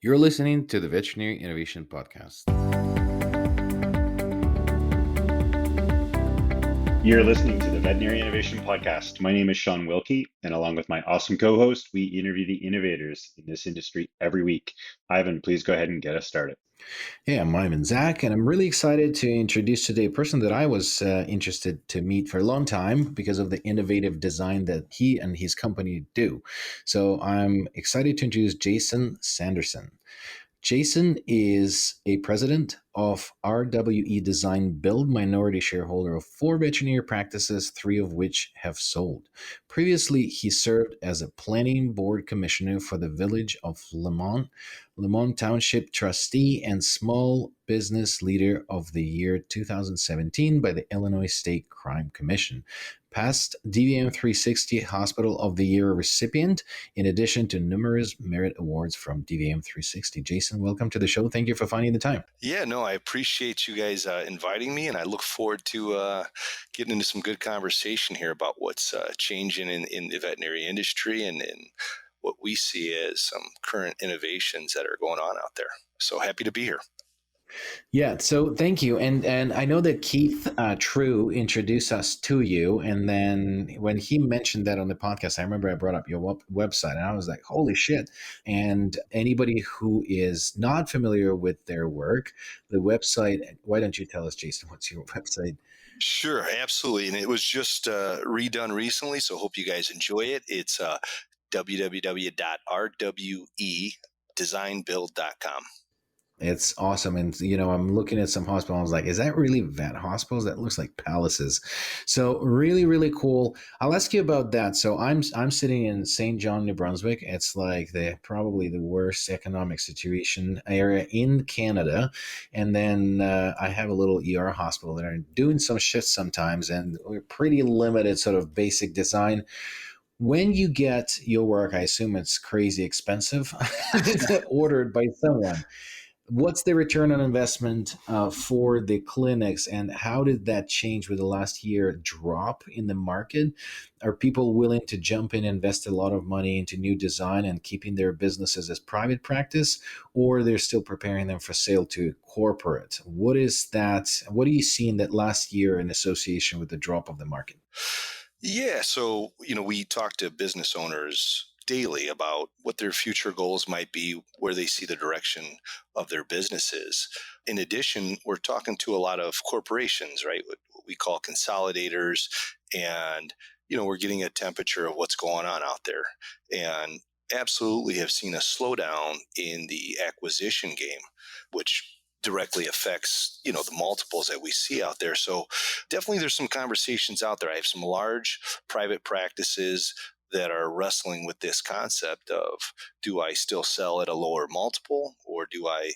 You're listening to the Veterinary Innovation Podcast. You're listening to the Veterinary Innovation Podcast. My name is Shawn Wilkie, and along with my awesome co host, we interview the innovators in this industry every week. Ivan, please go ahead and get us started. Hey, I'm Ivan Zach, and I'm really excited to introduce today a person that I was interested to meet for a long time because of the innovative design that he and his company do. So I'm excited to introduce Jason Sanderson. Jason is a president of RWE Design Build, minority shareholder of four veterinary practices, three of which have sold. Previously, he served as a planning board commissioner for the village of Lemont Township trustee, and small business leader of the year 2017 by the Illinois State Crime Commission. Past DVM 360 Hospital of the Year recipient, in addition to numerous merit awards from DVM 360. Jason, welcome to the show. Thank you for finding the time. Yeah, no, I appreciate you guys inviting me, and I look forward to getting into some good conversation here about what's changing in the veterinary industry and what we see as some current innovations that are going on out there. So happy to be here. Yeah, so thank you. And I know that Keith True introduced us to you. And then when he mentioned that on the podcast, I remember I brought up your website and I was like, holy shit. And anybody who is not familiar with their work, the website, why don't you tell us, Jason, what's your website? Sure, absolutely. And it was just redone recently, so hope you guys enjoy it. It's www.rwedesignbuild.com. It's awesome. And, I'm looking at some hospitals. I was like, is that really vet hospitals? That looks like palaces. So really, really cool. I'll ask you about that. So I'm sitting in St. John, New Brunswick. It's like probably the worst economic situation area in Canada. And then I have a little ER hospital that are doing some shifts sometimes. And we're pretty limited sort of basic design. When you get your work, I assume it's crazy expensive. It's ordered by someone. What's the return on investment for the clinics, and how did that change with the last year drop in the market? Are people willing to jump in and invest a lot of money into new design and keeping their businesses as private practice, or they're still preparing them for sale to corporate? What is that? What do you see in that last year in association with the drop of the market? Yeah, so we talk to business owners daily about what their future goals might be, where they see the direction of their businesses. In addition, we're talking to a lot of corporations, right? What we call consolidators, and we're getting a temperature of what's going on out there, and absolutely have seen a slowdown in the acquisition game, which directly affects the multiples that we see out there. So definitely there's some conversations out there. I have some large private practices that are wrestling with this concept of, do I still sell at a lower multiple, or do I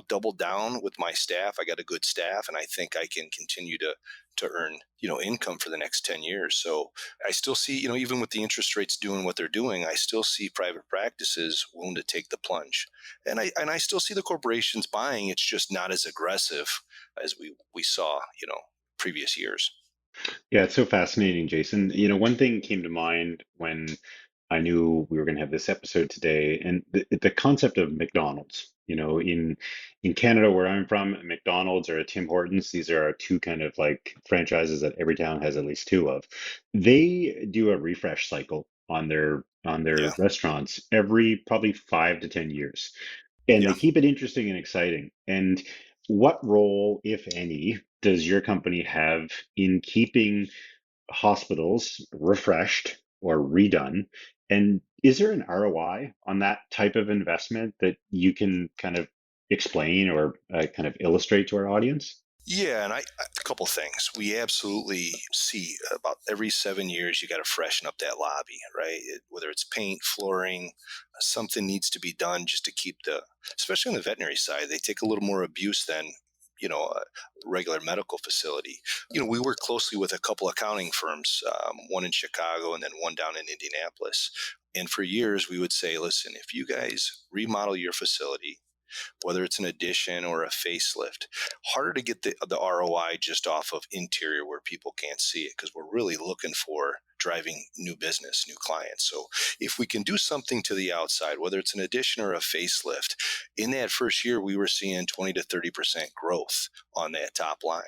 double down with my staff? I got a good staff and I think I can continue to earn income for the next 10 years. So I still see, even with the interest rates doing what they're doing, I still see private practices willing to take the plunge, and I still see the corporations buying. It's just not as aggressive as we saw previous years. Yeah, it's so fascinating, Jason. One thing came to mind when I knew we were going to have this episode today, and the concept of McDonald's. In Canada, where I'm from, McDonald's or Tim Hortons, these are our two kind of like franchises that every town has at least two of. They do a refresh cycle on their Yeah. restaurants every probably 5 to 10 years, and they Yeah. keep it interesting and exciting. And what role, if any, does your company have in keeping hospitals refreshed or redone? And is there an ROI on that type of investment that you can kind of explain or kind of illustrate to our audience? Yeah, and a couple things. We absolutely see about every 7 years you got to freshen up that lobby, right? Whether it's paint, flooring, something needs to be done just to keep especially on the veterinary side, they take a little more abuse than a regular medical facility. We work closely with a couple accounting firms, one in Chicago and then one down in Indianapolis. And for years we would say, listen, if you guys remodel your facility, whether it's an addition or a facelift. Harder to get the ROI just off of interior where people can't see it, because we're really looking for driving new business, new clients. So if we can do something to the outside, whether it's an addition or a facelift, in that first year, we were seeing 20 to 30% growth on that top line.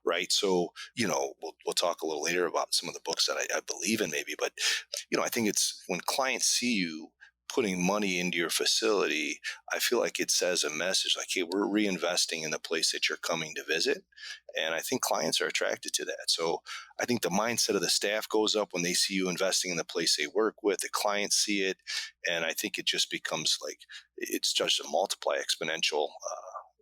Right. So, we'll talk a little later about some of the books that I believe in, maybe, but, I think it's when clients see you putting money into your facility, I feel like it says a message like, hey, we're reinvesting in the place that you're coming to visit. And I think clients are attracted to that. So I think the mindset of the staff goes up when they see you investing in the place they work with, the clients see it. And I think it just becomes like, it's just a multiply exponential,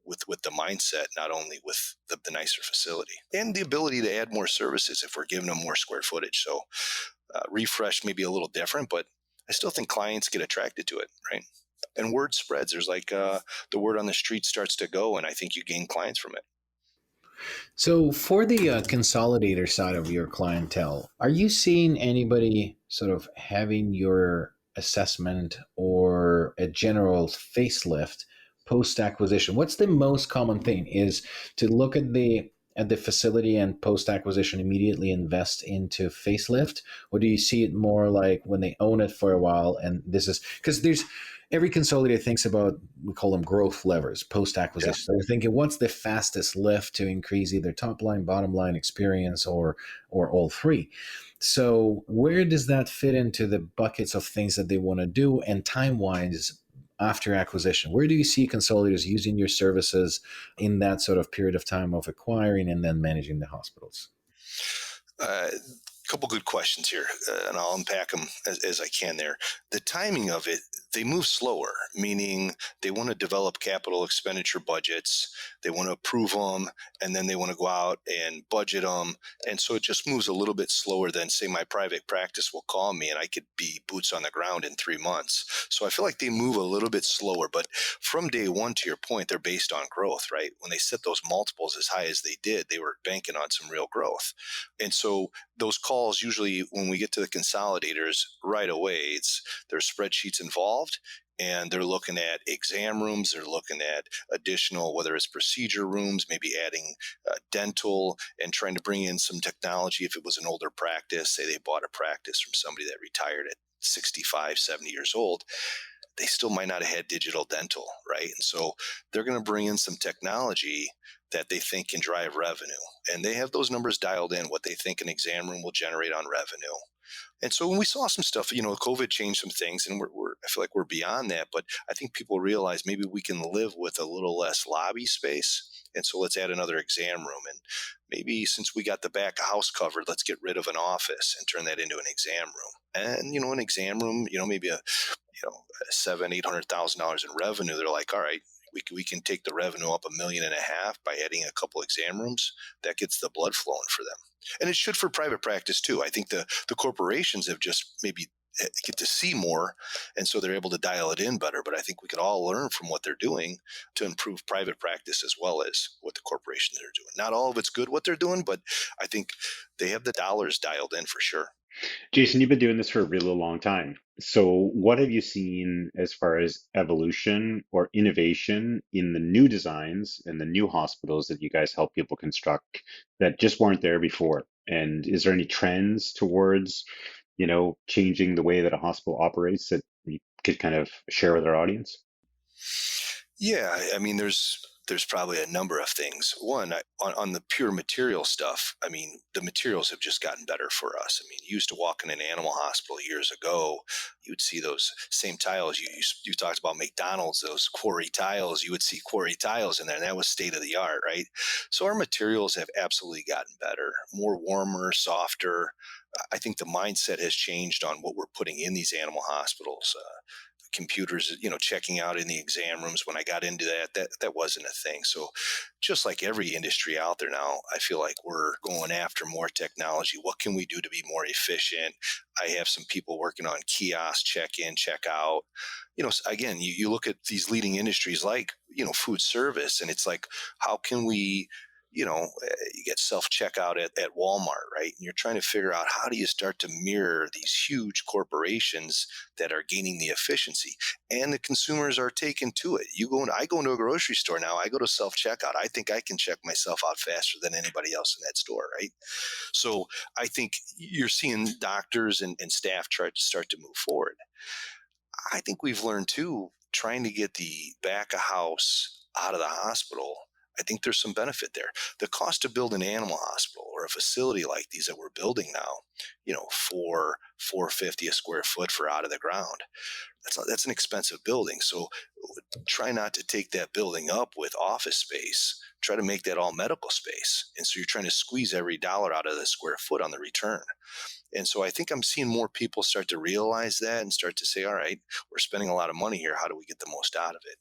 with the mindset, not only with the nicer facility and the ability to add more services if we're giving them more square footage. So refresh may be a little different, but I still think clients get attracted to it, right? And word spreads. There's like the word on the street starts to go, and I think you gain clients from it. So, for the consolidator side of your clientele, are you seeing anybody sort of having your assessment or a general facelift post acquisition? What's the most common thing? Is to look at the facility and post acquisition immediately invest into facelift, or do you see it more like when they own it for a while and this is because there's every consolidator thinks about, we call them growth levers post Yeah. acquisition. So they're thinking what's the fastest lift to increase either top line, bottom line experience, or all three. So where does that fit into the buckets of things that they want to do, and time wise after acquisition? Where do you see consolidators using your services in that sort of period of time of acquiring and then managing the hospitals? Couple good questions here, and I'll unpack them as I can there. The timing of it, they move slower, meaning they want to develop capital expenditure budgets, they want to approve them, and then they want to go out and budget them. And so it just moves a little bit slower than, say, my private practice will call me and I could be boots on the ground in 3 months. So I feel like they move a little bit slower, but from day one, to your point, they're based on growth, right? When they set those multiples as high as they did, they were banking on some real growth. And so those calls, usually when we get to the consolidators right away, there's spreadsheets involved, and they're looking at exam rooms, they're looking at additional, whether it's procedure rooms, maybe adding dental, and trying to bring in some technology. If it was an older practice, say they bought a practice from somebody that retired at 65, 70 years old, they still might not have had digital dental, right? And so they're going to bring in some technology that they think can drive revenue. And they have those numbers dialed in, what they think an exam room will generate on revenue. And so when we saw some stuff, COVID changed some things, and I feel like we're beyond that. But I think people realize maybe we can live with a little less lobby space. And so let's add another exam room. And maybe since we got the back of house covered, let's get rid of an office and turn that into an exam room. And, an exam room, maybe a $700,000-800,000 in revenue. They're like, all right, we can take the revenue up $1.5 million by adding a couple exam rooms. That gets the blood flowing for them. And it should for private practice too. I think the corporations have just maybe get to see more, and so they're able to dial it in better. But I think we could all learn from what they're doing to improve private practice as well as what the corporations are doing. Not all of it's good what they're doing, but I think they have the dollars dialed in for sure. Jason, you've been doing this for a really long time. So, what have you seen as far as evolution or innovation in the new designs and the new hospitals that you guys help people construct that just weren't there before? And is there any trends towards, changing the way that a hospital operates that you could kind of share with our audience? Yeah, I mean, there's probably a number of things. One, on the pure material stuff, I mean, the materials have just gotten better for us. I mean, you used to walk in an animal hospital years ago, you would see those same tiles. You talked about McDonald's, those quarry tiles. You would see quarry tiles in there, and that was state of the art, right? So our materials have absolutely gotten better, more warmer, softer. I think the mindset has changed on what we're putting in these animal hospitals. Computers, checking out in the exam rooms. When I got into that wasn't a thing. So just like every industry out there now, I feel like we're going after more technology. What can we do to be more efficient? I have some people working on kiosks, check in, check out. Again, you look at these leading industries like, food service, and it's like, how can we you get self checkout at Walmart, right? And you're trying to figure out how do you start to mirror these huge corporations that are gaining the efficiency, and the consumers are taken to it. I go into a grocery store now. I go to self checkout. I think I can check myself out faster than anybody else in that store, right? So I think you're seeing doctors and staff try to start to move forward. I think we've learned too, trying to get the back of house out of the hospital. I think there's some benefit there. The cost to build an animal hospital or a facility like these that we're building now, $450 a square foot for out of the ground. That's an expensive building. So try not to take that building up with office space. Try to make that all medical space. And so you're trying to squeeze every dollar out of the square foot on the return. And so I think I'm seeing more people start to realize that and start to say, all right, we're spending a lot of money here. How do we get the most out of it?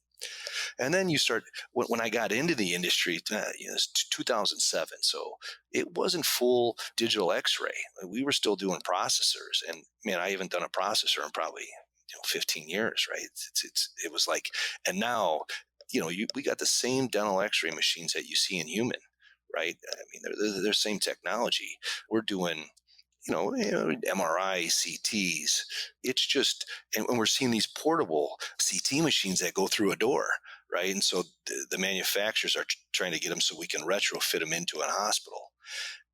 And then you start, when I got into the industry, it's 2007. So it wasn't full digital x-ray. We were still doing processors. And man, I haven't done a processor in probably 15 years, right? It was like, and now, we got the same dental x-ray machines that you see in human, right? I mean, they're the same technology. We're doing MRI, CTs. It's just, and we're seeing these portable CT machines that go through a door, right? And so the manufacturers are trying to get them so we can retrofit them into a hospital.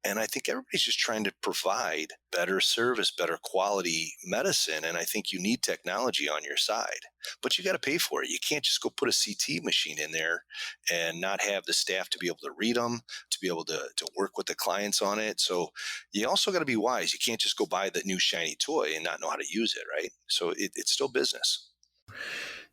And I think everybody's just trying to provide better service, better quality medicine. And I think you need technology on your side, but you got to pay for it. You can't just go put a CT machine in there and not have the staff to be able to read them, to be able to work with the clients on it. So you also got to be wise. You can't just go buy the new shiny toy and not know how to use it, right? So it's still business.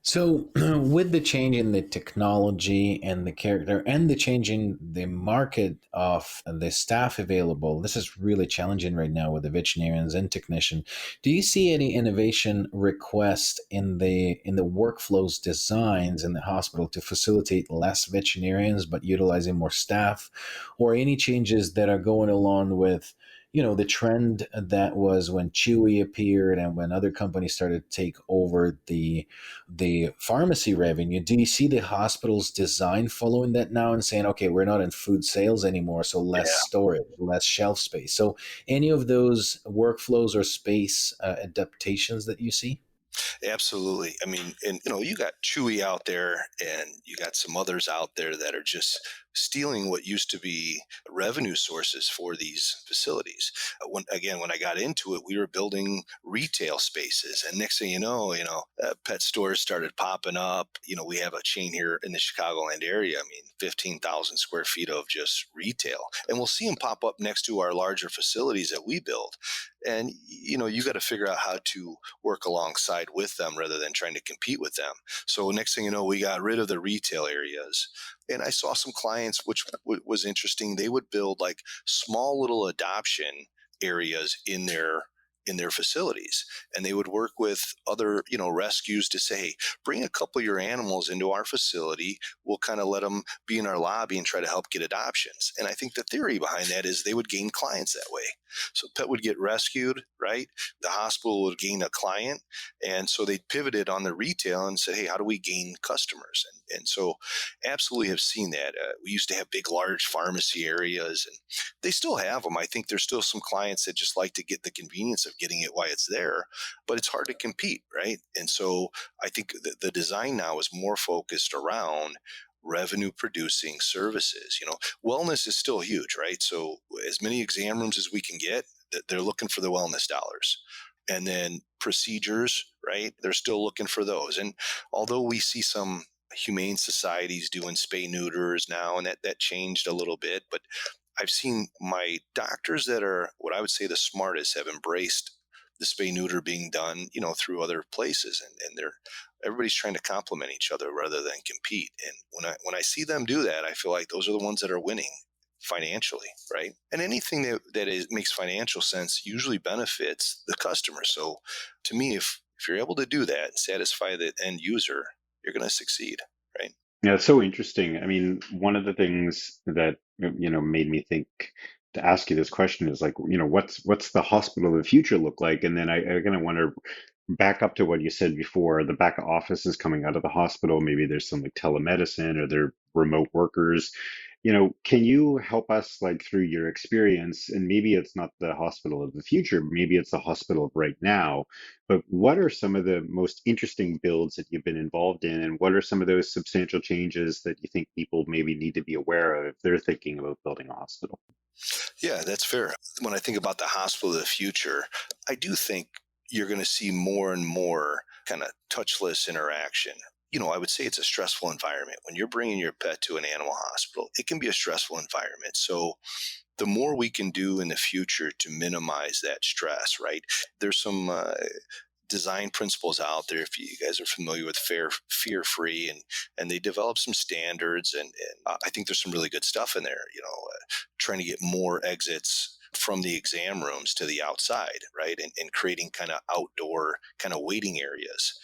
So, with the change in the technology and the character and the change in the market of the staff available, this is really challenging right now with the veterinarians and technician. Do you see any innovation request in the workflows designs in the hospital to facilitate less veterinarians but utilizing more staff, or any changes that are going along with the trend that was when Chewy appeared and when other companies started to take over the pharmacy revenue? Do you see the hospitals design following that now and saying, okay, we're not in food sales anymore, so less Yeah. storage, less shelf space? So any of those workflows or space adaptations that you see? Absolutely. I mean, and you got Chewy out there and you got some others out there that are just stealing what used to be revenue sources for these facilities. When I got into it, we were building retail spaces, and next thing pet stores started popping up. We have a chain here in the Chicagoland area. I mean, 15,000 square feet of just retail, and we'll see them pop up next to our larger facilities that we build. And you got to figure out how to work alongside with them rather than trying to compete with them. So next thing you know, we got rid of the retail areas. And I saw some clients, which was interesting. They would build like small little adoption areas in their facilities, and they would work with other rescues to say, hey, bring a couple of your animals into our facility. We'll kind of let them be in our lobby and try to help get adoptions. And I think the theory behind that is they would gain clients that way. So pet would get rescued, right? The hospital would gain a client, and so they pivoted on the retail and said, hey, how do we gain customers? And so absolutely have seen that. We used to have big large pharmacy areas, and they still have them. I think there's still some clients that just like to get the convenience of getting it while it's there, but it's hard to compete, right? And so I think the design now is more focused around revenue producing services. Wellness is still huge, right? So as many exam rooms as we can get, they're looking for the wellness dollars. And then procedures, right? They're still looking for those. And although we see some humane societies doing spay neuters now, and that changed a little bit, but I've seen my doctors that are what I would say the smartest have embraced the spay neuter being done, through other places, and everybody's trying to complement each other rather than compete. And when I see them do that, I feel like those are the ones that are winning financially, right? And anything that makes financial sense usually benefits the customer. So to me, if you're able to do that and satisfy the end user, you're going to succeed, right? Yeah, it's so interesting. I mean, one of the things that made me think to ask you this question is like, what's the hospital of the future look like? And then I kind of want to back up to what you said before. The back office is coming out of the hospital. Maybe there's some like telemedicine or they're remote workers. Can you help us like through your experience? And maybe it's not the hospital of the future, maybe it's the hospital of right now, but what are some of the most interesting builds that you've been involved in? And what are some of those substantial changes that you think people maybe need to be aware of if they're thinking about building a hospital? Yeah, that's fair. When I think about the hospital of the future, I do think you're going to see more and more kind of touchless interaction. I would say it's a stressful environment. When you're bringing your pet to an animal hospital, it can be a stressful environment. So, the more we can do in the future to minimize that stress, right? There's some design principles out there. If you guys are familiar with fear free, and they develop some standards, and I think there's some really good stuff in there. Trying to get more exits from the exam rooms to the outside, right? And creating kind of outdoor kind of waiting areas.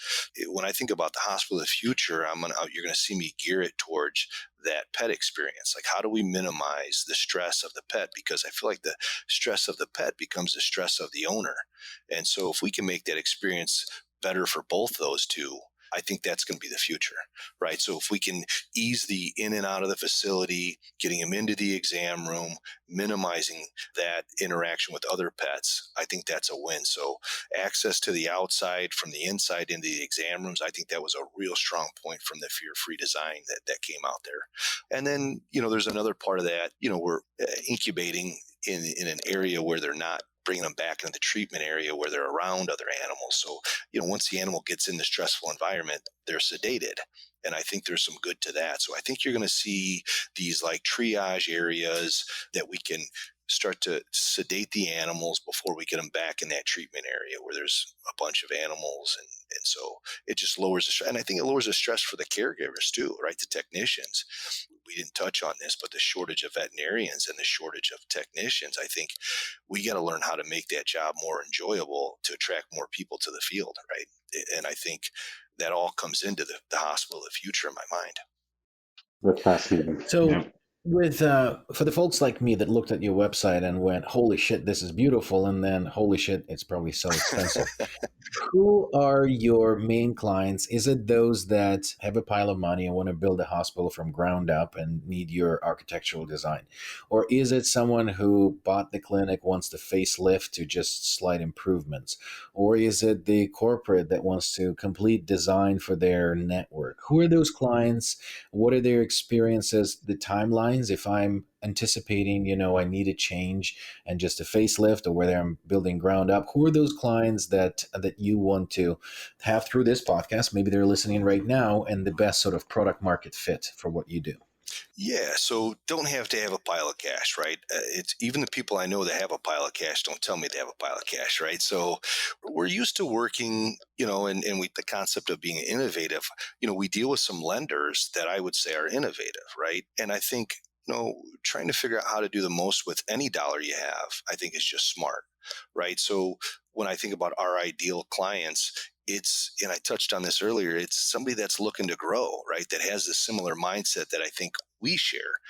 When I think about the hospital of the future, you're gonna see me gear it towards that pet experience. Like, how do we minimize the stress of the pet? Because I feel like the stress of the pet becomes the stress of the owner. And so if we can make that experience better for both those two, I think that's going to be the future, right? So if we can ease the in and out of the facility, getting them into the exam room, minimizing that interaction with other pets, I think that's a win. So access to the outside from the inside into the exam rooms, I think that was a real strong point from the fear-free design that came out there. And then, there's another part of that, we're incubating in an area where they're not bringing them back into the treatment area where they're around other animals. So, once the animal gets in the stressful environment, they're sedated. And I think there's some good to that. So I think you're going to see these like triage areas that we can start to sedate the animals before we get them back in that treatment area where there's a bunch of animals. And so it just lowers the stress. And I think it lowers the stress for the caregivers too, right? The technicians. We didn't touch on this, but the shortage of veterinarians and the shortage of technicians, I think we got to learn how to make that job more enjoyable to attract more people to the field, right? And I think that all comes into the hospital of the future in my mind. That's fascinating. Yeah. So, with for the folks like me that looked at your website and went, "Holy shit, this is beautiful," and then, "Holy shit, it's probably so expensive." Who are your main clients? Is it those that have a pile of money and want to build a hospital from ground up and need your architectural design? Or is it someone who bought the clinic, wants to facelift to just slight improvements? Or is it the corporate that wants to complete design for their network? Who are those clients? What are their experiences, the timelines? If I'm anticipating, I need a change and just a facelift, or whether I'm building ground up, who are those clients that you want to have through this podcast? Maybe they're listening right now, and the best sort of product market fit for what you do. Yeah, so don't have to have a pile of cash, right? It's even the people I know that have a pile of cash don't tell me they have a pile of cash, right? So we're used to working, and the concept of being innovative, we deal with some lenders that I would say are innovative, right? And I think, trying to figure out how to do the most with any dollar you have, I think is just smart, right? So when I think about our ideal clients, and I touched on this earlier, it's somebody that's looking to grow, right? That has a similar mindset that I think we share.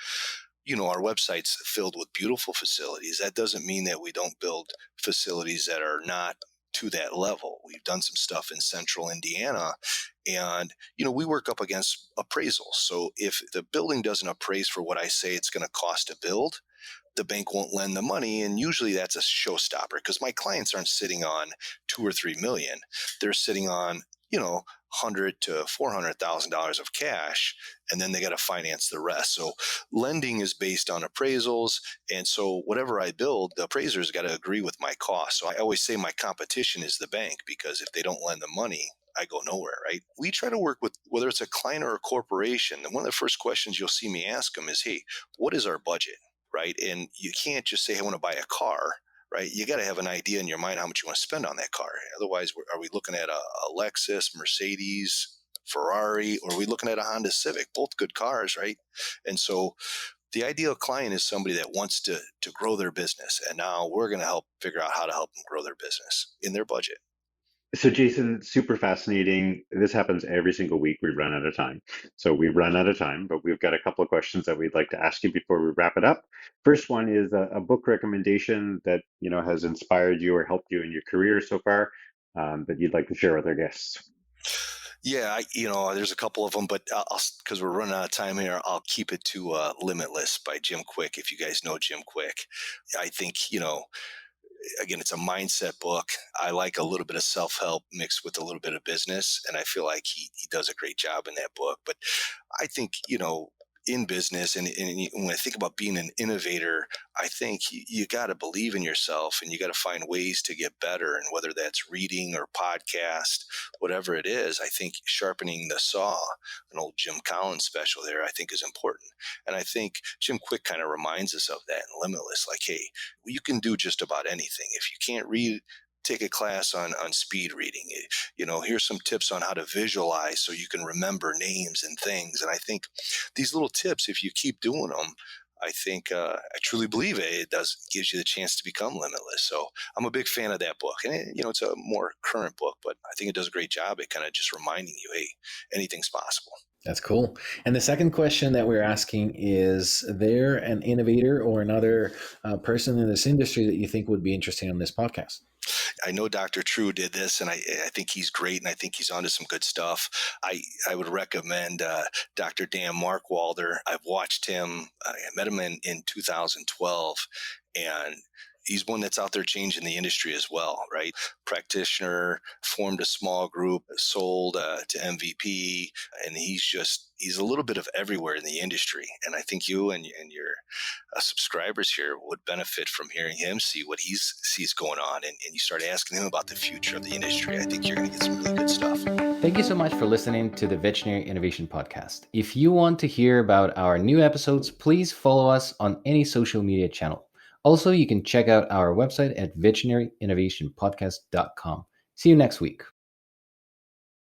Our website's filled with beautiful facilities. That doesn't mean that we don't build facilities that are not to that level. We've done some stuff in central Indiana, and we work up against appraisals. So if the building doesn't appraise for what I say it's going to cost to build, the bank won't lend the money. And usually that's a showstopper because my clients aren't sitting on 2 or 3 million. They're sitting on, 100 to $400,000 of cash, and then they got to finance the rest. So lending is based on appraisals. And so whatever I build, the appraiser's got to agree with my cost. So I always say my competition is the bank, because if they don't lend the money, I go nowhere, right? We try to work with, whether it's a client or a corporation, and one of the first questions you'll see me ask them is, hey, what is our budget? Right? And you can't just say, I want to buy a car, right? You got to have an idea in your mind how much you want to spend on that car. Otherwise, are we looking at a Lexus, Mercedes, Ferrari, or are we looking at a Honda Civic? Both good cars, right? And so the ideal client is somebody that wants to grow their business. And now we're going to help figure out how to help them grow their business in their budget. So, Jason, super fascinating. This happens every single week. We run out of time. So we run out of time, but we've got a couple of questions that we'd like to ask you before we wrap it up. First one is a book recommendation that has inspired you or helped you in your career so far, that you'd like to share with our guests. Yeah, there's a couple of them, but because we're running out of time here, I'll keep it to Limitless by Jim Kwik. If you guys know Jim Kwik, I think, again, it's a mindset book. I like a little bit of self help mixed with a little bit of business. And I feel like he does a great job in that book. But I think, in business and when I think about being an innovator, I think you got to believe in yourself and you got to find ways to get better. And whether that's reading or podcast, whatever it is, I think sharpening the saw, an old Jim Collins special there, I think is important. And I think Jim Kwik kind of reminds us of that in Limitless. Like, hey, you can do just about anything. If you can't read, take a class on speed reading. Here's some tips on how to visualize so you can remember names and things. And I think these little tips, if you keep doing them, I think I truly believe it does gives you the chance to become limitless. So I'm a big fan of that book, and it's a more current book, but I think it does a great job at kind of just reminding you, hey, anything's possible. That's cool. And the second question that we're asking is there an innovator or another person in this industry that you think would be interesting on this podcast? I know Dr. True did this, and I think he's great, and I think he's onto some good stuff. I would recommend Dr. Dan Markwalder. I've watched him. I met him in 2012, and he's one that's out there changing the industry as well, right? Practitioner, formed a small group, sold to MVP, and he's a little bit of everywhere in the industry. And I think you and your subscribers here would benefit from hearing him see what he sees going on, and you start asking him about the future of the industry. I think you're going to get some really good stuff. Thank you so much for listening to the Veterinary Innovation Podcast. If you want to hear about our new episodes, please follow us on any social media channel. Also, you can check out our website at veterinaryinnovationpodcast.com. See you next week.